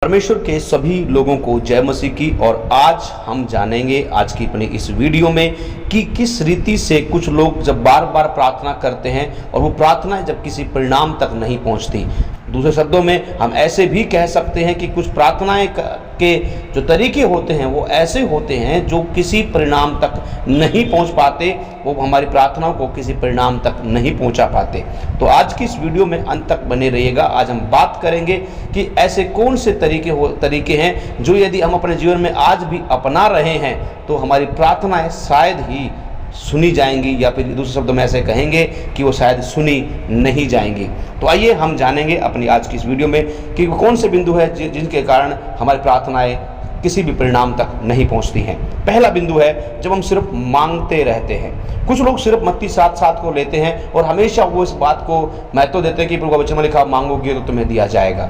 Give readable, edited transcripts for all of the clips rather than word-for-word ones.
परमेश्वर के सभी लोगों को जय मसीह की। और आज हम जानेंगे आज की अपनी इस वीडियो में कि किस रीति से कुछ लोग जब बार बार प्रार्थना करते हैं और वो प्रार्थनाएं जब किसी परिणाम तक नहीं पहुंचती। दूसरे शब्दों में हम ऐसे भी कह सकते हैं कि कुछ प्रार्थनाएं के जो तरीके होते हैं वो ऐसे होते हैं जो किसी परिणाम तक नहीं पहुंच पाते, वो हमारी प्रार्थनाओं को किसी परिणाम तक नहीं पहुंचा पाते। तो आज की इस वीडियो में अंत तक बने रहिएगा। आज हम बात करेंगे कि ऐसे कौन से तरीके हैं जो यदि हम अपने जीवन में आज भी अपना रहे हैं तो हमारी प्रार्थनाएं शायद ही सुनी जाएंगी, या फिर दूसरे शब्दों में ऐसे कहेंगे कि वो शायद सुनी नहीं जाएंगी। तो आइए हम जानेंगे अपनी आज की इस वीडियो में कि कौन से बिंदु है जिनके कारण हमारी प्रार्थनाएं किसी भी परिणाम तक नहीं पहुंचती हैं। पहला बिंदु है जब हम सिर्फ मांगते रहते हैं। कुछ लोग सिर्फ मत्ती 7:7 को लेते हैं और हमेशा वो इस बात को महत्व देते हैं कि प्रभु का वचन में लिखा मांगोगे तो तुम्हें दिया जाएगा।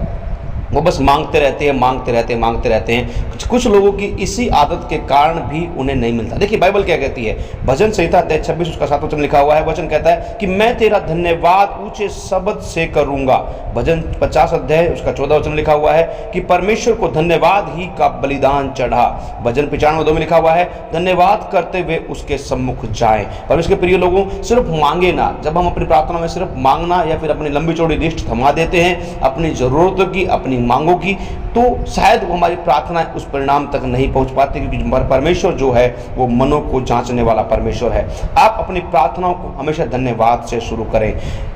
वो बस मांगते रहते हैं। कुछ लोगों की इसी आदत के कारण भी उन्हें नहीं मिलता। देखिए बाइबल क्या कहती है, भजन संहिता अध्याय 26 उसका 7 वचन लिखा हुआ है। वचन कहता है कि मैं तेरा धन्यवाद ऊंचे शब्द से करूंगा। भजन 50 अध्याय उसका 14 वचन लिखा हुआ है कि परमेश्वर को धन्यवाद ही का बलिदान चढ़ा। भजन 95 में लिखा हुआ है धन्यवाद करते हुए उसके सम्मुख जाएं। परमेश्वर के प्रिय लोगों, सिर्फ मांगे ना। जब हम अपनी प्रार्थना में सिर्फ मांगना या फिर अपनी लंबी चौड़ी लिस्ट थमा देते हैं अपनी जरूरतों की, अपनी मांगों की, तो शायद वो हमारी प्रार्थना उस परिणाम तक नहीं पहुंच पाती, क्योंकि परमेश्वर जो है वो मनों को जांचने वाला परमेश्वर है। आप अपनी प्रार्थनाओं को हमेशा धन्यवाद से शुरू करें।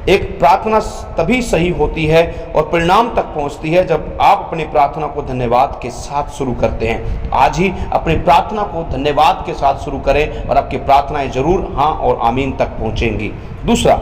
एक प्रार्थना तभी सही होती है और परिणाम तक पहुंचती है जब आप अपनी प्रार्थना को धन्यवाद के साथ शुरू करते हैं। आज ही अपनी प्रार्थना को धन्यवाद के साथ शुरू करें और आपकी प्रार्थनाएं जरूर हाँ और आमीन तक पहुंचेंगी। दूसरा,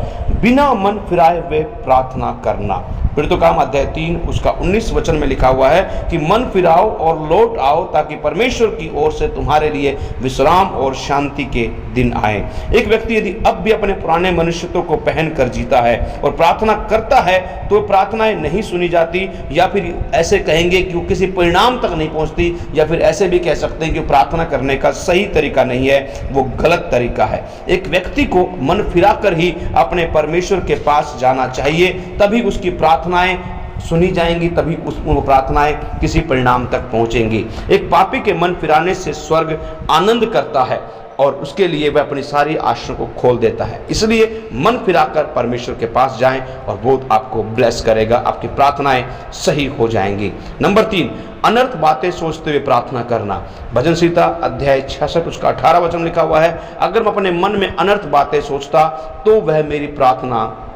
बिना मन फिराए हुए प्रार्थना करना। प्रेरितों का काम अध्याय 3 उसका 19 वचन में लिखा हुआ है कि मन फिराओ और लौट आओ ताकि परमेश्वर की ओर से तुम्हारे लिए विश्राम और शांति के दिन आए। एक व्यक्ति यदि अब भी अपने पुराने मनुष्यत्व को पहन कर जीता है और प्रार्थना करता है तो प्रार्थनाएं नहीं सुनी जाती, या फिर ऐसे कहेंगे कि वो किसी परिणाम तक नहीं पहुंचती, या फिर ऐसे भी कह सकते हैं कि प्रार्थना करने का सही तरीका नहीं है, वो गलत तरीका है। एक व्यक्ति को मन फिरा कर ही अपने परमेश्वर के पास जाना चाहिए, तभी उसकी प्रार्थनाएं सुनी जाएंगी, तभी वो प्रार्थनाएं किसी परिणाम तक पहुंचेंगी। एक पापी के मन फिराने से स्वर्ग आनंद करता है और उसके लिए वह अपनी सारी आशाओं को खोल देता है। इसलिए मन फिराकर परमेश्वर के पास जाएं और वो आपको ब्लेस करेगा, आपकी प्रार्थनाएं सही हो जाएंगी। नंबर 3, अनर्थ बातें सोचते हुए प्रार्थना करना। भजन संहिता अध्याय 66 उसका 18 वचन लिखा हुआ है, अगर मैं अपने मन में अनर्थ बातें सोचता तो वह मेरी प्रार्थना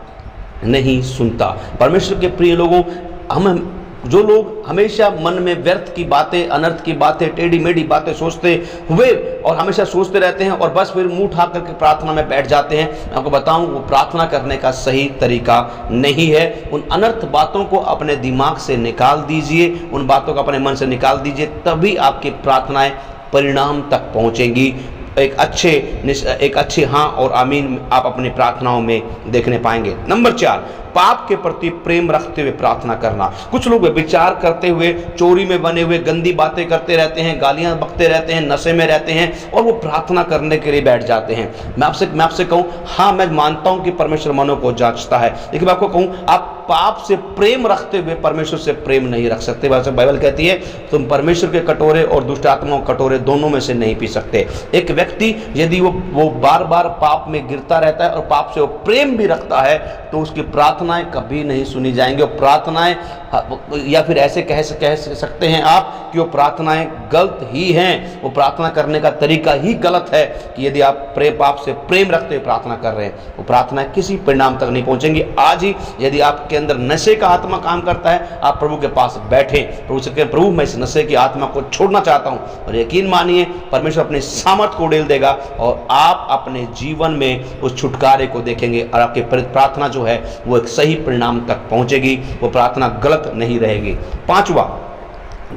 नहीं सुनता। परमेश्वर के प्रिय लोगों, हम जो लोग हमेशा मन में व्यर्थ की बातें, अनर्थ की बातें, टेढ़ी मेढ़ी बातें सोचते हुए और हमेशा सोचते रहते हैं और बस फिर मुंह उठा करके प्रार्थना में बैठ जाते हैं, मैं आपको बताऊं वो प्रार्थना करने का सही तरीका नहीं है। उन अनर्थ बातों को अपने दिमाग से निकाल दीजिए, उन बातों को अपने मन से निकाल दीजिए, तभी आपकी प्रार्थनाएं परिणाम तक पहुंचेंगी। एक अच्छे हाँ और आमीन आप अपनी प्रार्थनाओं में देखने पाएंगे। नंबर 4, पाप के प्रति प्रेम रखते हुए प्रार्थना करना। कुछ लोग विचार करते हुए, चोरी में बने हुए गंदी बातें करते रहते हैं, गालियां बकते रहते हैं, नशे में रहते हैं और वो प्रार्थना करने के लिए बैठ जाते हैं। मैं आपसे कहूँ, हाँ मैं मानता हूँ कि परमेश्वर मनों को जांचता है, लेकिन मैं आपको कहूँ आप पाप से प्रेम रखते हुए परमेश्वर से प्रेम नहीं रख सकते। बाइबल कहती है तुम परमेश्वर के कटोरे और दुष्ट आत्माओं के कटोरे दोनों में से नहीं पी सकते। एक व्यक्ति यदि वो बार बार पाप में गिरता रहता है और पाप से वो प्रेम भी रखता है तो उसकी प्रार्थनाएं कभी नहीं सुनी जाएंगी। और प्रार्थनाएं, या फिर ऐसे कह सकते हैं आप कि वो प्रार्थनाएं गलत ही हैं, वो प्रार्थना करने का तरीका ही गलत है कि यदि आप पाप से प्रेम रखते हुए प्रार्थना कर रहे हैं वो प्रार्थनाएं किसी परिणाम तक नहीं पहुंचेंगी। आज ही यदि आपके अंदर नशे का आत्मा काम करता है, आप प्रभु के पास बैठे, प्रभु से कहें प्रभु मैं इस नशे की आत्मा को छोड़ना चाहता हूं, और यकीन मानिए परमेश्वर अपने सामर्थ को उड़ेल देगा और आप अपने जीवन में उस छुटकारे को देखेंगे और आपकी प्रार्थना जो है वो एक सही परिणाम तक पहुंचेगी, वो प्रार्थना गलत नहीं रहेगी। 5वां,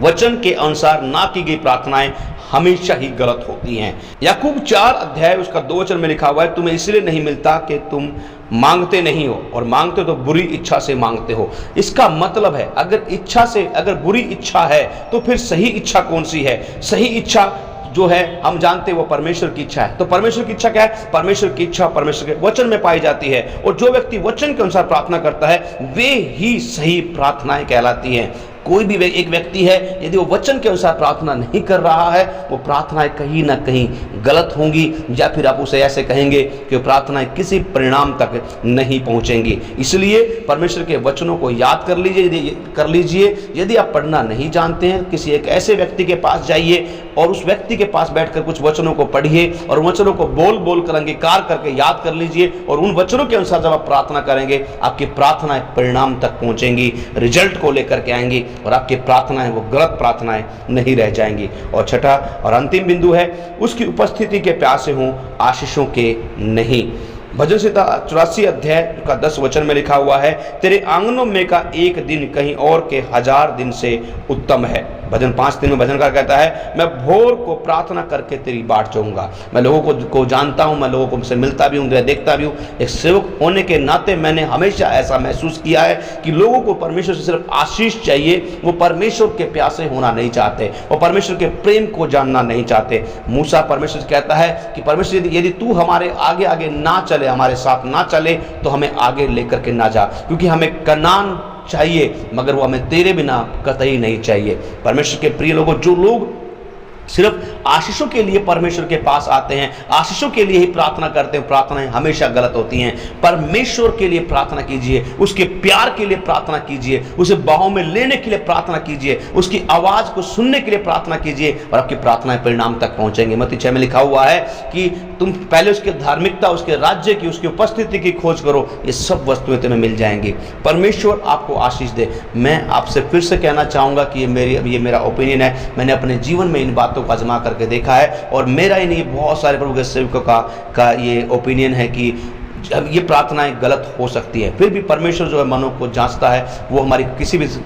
वचन के अनुसार ना की गई प्रार्थनाएं हमेशा ही गलत होती हैं। याकूब 4 अध्याय उसका 2 वचन में लिखा हुआ है, तुम्हें इसलिए नहीं मिलता कि तुम मांगते नहीं हो, और मांगते तो बुरी इच्छा से मांगते हो। इसका मतलब है अगर बुरी इच्छा है तो फिर सही इच्छा कौन सी है? सही इच्छा जो है हम जानते हैं वो परमेश्वर की इच्छा है। तो परमेश्वर की इच्छा क्या है? परमेश्वर की इच्छा परमेश्वर के वचन में पाई जाती है, और जो व्यक्ति वचन के अनुसार प्रार्थना करता है वे ही सही प्रार्थनाएं कहलाती हैं। कोई भी एक व्यक्ति है, यदि वो वचन के अनुसार प्रार्थना नहीं कर रहा है, वो प्रार्थनाएं कहीं ना कहीं गलत होंगी, या फिर आप उसे ऐसे कहेंगे कि वो प्रार्थनाएं किसी परिणाम तक नहीं पहुंचेंगी। इसलिए परमेश्वर के वचनों को याद कर लीजिए। यदि आप पढ़ना नहीं जानते हैं, किसी एक ऐसे व्यक्ति के पास जाइए और उस व्यक्ति के पास बैठकर कुछ वचनों को पढ़िए और वचनों को बोल बोल कर अंगीकार करके याद कर लीजिए, और उन वचनों के अनुसार जब आप प्रार्थना करेंगे, आपकी प्रार्थनाएं परिणाम तक पहुंचेंगी, रिजल्ट को लेकर के आएंगी, और आपकी प्रार्थनाएं वो गलत प्रार्थनाएं नहीं रह जाएंगी। और छठा और अंतिम बिंदु है, उसकी उपस्थिति के प्यासे हों, आशीषों के नहीं। भजन संहिता 84 अध्याय का 10 वचन में लिखा हुआ है, तेरे आंगनों में का एक दिन कहीं और के 1000 दिन से उत्तम है। भजन 5:3 में भजनकार कहता है, मैं भोर को प्रार्थना करके तेरी बाट जाऊंगा। मैं लोगों को जानता हूं, मैं लोगों को से मिलता भी हूं, देखता भी हूं। एक सेवक होने के नाते मैंने हमेशा ऐसा महसूस किया है कि लोगों को परमेश्वर से सिर्फ आशीष चाहिए, वो परमेश्वर के प्यासे होना नहीं चाहते, वो परमेश्वर के प्रेम को जानना नहीं चाहते। मूसा परमेश्वर से कहता है कि परमेश्वर यदि तू हमारे आगे आगे ना चले, हमारे साथ ना चले, तो हमें आगे लेकर के ना जा, क्योंकि हमें कनान चाहिए, मगर वो हमें तेरे बिना कतई नहीं चाहिए। परमेश्वर के प्रिय लोगों, जो लोग सिर्फ आशीषों के लिए परमेश्वर के पास आते हैं, आशीषों के लिए ही प्रार्थना करते हैं, प्रार्थनाएं हमेशा गलत होती हैं। परमेश्वर के लिए प्रार्थना कीजिए, उसके प्यार के लिए प्रार्थना कीजिए, उसे बाहों में लेने के लिए प्रार्थना कीजिए, उसकी आवाज को सुनने के लिए प्रार्थना कीजिए, और आपकी प्रार्थनाएं परिणाम तक पहुंचेंगे। मत्ती 6 में लिखा हुआ है कि तुम पहले उसकी धार्मिकता, उसके राज्य की, उसकी उपस्थिति की खोज करो, ये सब वस्तुएं तुम्हें मिल जाएंगी। परमेश्वर आपको आशीष दे। मैं आपसे फिर से कहना चाहूंगा कि ये मेरा ओपिनियन है, मैंने अपने जीवन में इन बातों को आजमा करके देखा है, और मेरा ही नहीं, बहुत सारे प्रभु के सेवकों का ये ओपिनियन है कि अब ये प्रार्थनाएं गलत हो सकती है, फिर भी परमेश्वर जो है मनों को जांचता है, वो हमारी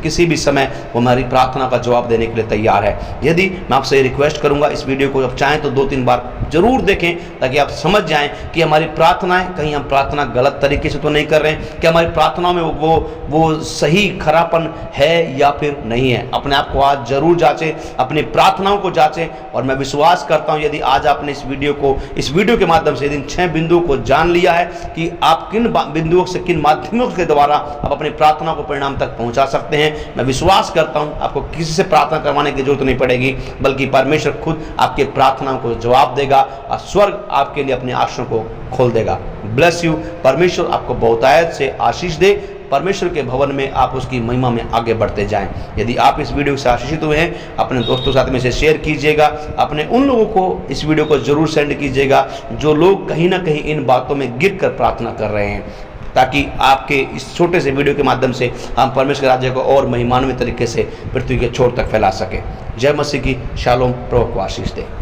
किसी भी समय वो हमारी प्रार्थना का जवाब देने के लिए तैयार है। यदि मैं आपसे ये रिक्वेस्ट करूंगा, इस वीडियो को आप चाहें तो 2-3 बार जरूर देखें, ताकि आप समझ जाएं कि हमारी प्रार्थनाएं, कहीं हम प्रार्थना गलत तरीके से तो नहीं कर रहे हैं, कि हमारी प्रार्थनाओं में वो सही खरापन है या फिर नहीं है। अपने आप को आज जरूर जांचें, अपनी प्रार्थनाओं को जांचें, और मैं विश्वास करता हूं यदि आज आपने इस वीडियो के माध्यम से इन 6 बिंदुओं को जान लिया है कि आप किन बिंदुओं से, किन माध्यमों के द्वारा आप अपनी प्रार्थना को परिणाम तक पहुंचा सकते हैं, मैं विश्वास करता हूं आपको किसी से प्रार्थना करवाने की जरूरत नहीं पड़ेगी, बल्कि परमेश्वर खुद आपके प्रार्थनाओं को जवाब देगा, और स्वर्ग आपके लिए अपने आंखों को खोल देगा। Bless you. परमेश्वर आपको बहुतायत से आशीष दे। परमेश्वर के भवन में आप उसकी महिमा में आगे बढ़ते जाएं। यदि आप इस वीडियो से आशीषित हुए हैं, अपने दोस्तों साथ में इसे शेयर कीजिएगा, अपने उन लोगों को इस वीडियो को जरूर सेंड कीजिएगा जो लोग कहीं ना कहीं इन बातों में गिर कर प्रार्थना कर रहे हैं, ताकि आपके इस छोटे से वीडियो के माध्यम से हम परमेश्वर के राज्य को और महिमान्वित तरीके से पृथ्वी के छोर तक फैला सके। जय मसीह की। शालोम। प्रभु को आशीष दे।